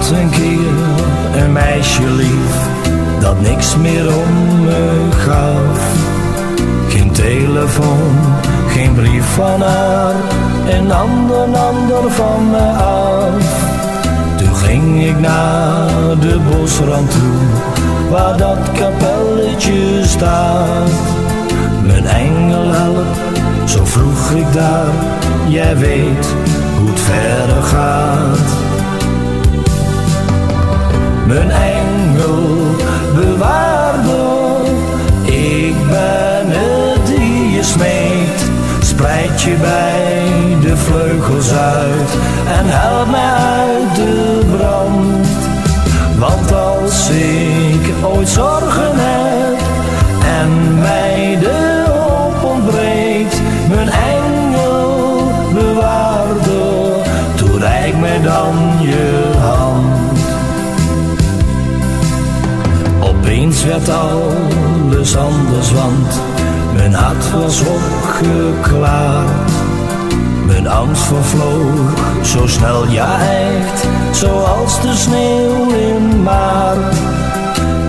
had een keer een meisje lief dat niks meer om me gaf. Geen telefoon, geen brief van haar, een ander van me af. Toen ging ik naar de bosrand toe, waar dat kapelletje staat. Mijn engel help, zo vroeg ik daar, jij weet hoe het verder gaat. Mijn engel bewaarder, ik ben het die je smeekt. Spreid je bij de vleugels uit en help mij uit de brand. Want als ik ooit zorgen heb en mij de hoop ontbreekt, mijn engel bewaarder, toereik mij dan je hand. Opeens werd alles anders, want mijn hart was opgeklaard. Mijn angst vervloog zo snel, ja echt, zoals de sneeuw in maart.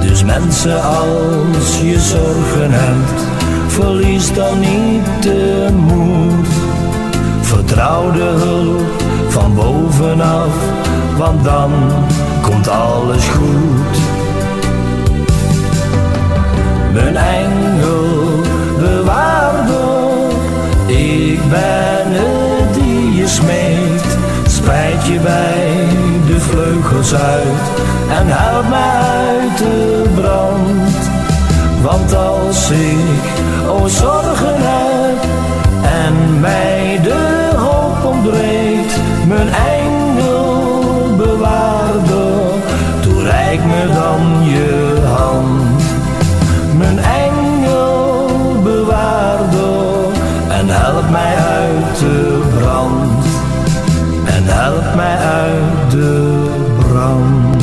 Dus mensen, als je zorgen hebt, verlies dan niet de moed. Vertrouw de hulp van bovenaf, want dan komt alles goed. Mijn engel bewaarder, ik ben het die je smeekt. Spreid je bij de vleugels uit en help mij uit de brand. Want als ik ooit zorgen heb en mij de hoop ontbreekt, mijn engel bewaarder, toereik me dan je hand. Mijn engel bewaarder, en help mij uit de brand. En help mij uit de brand.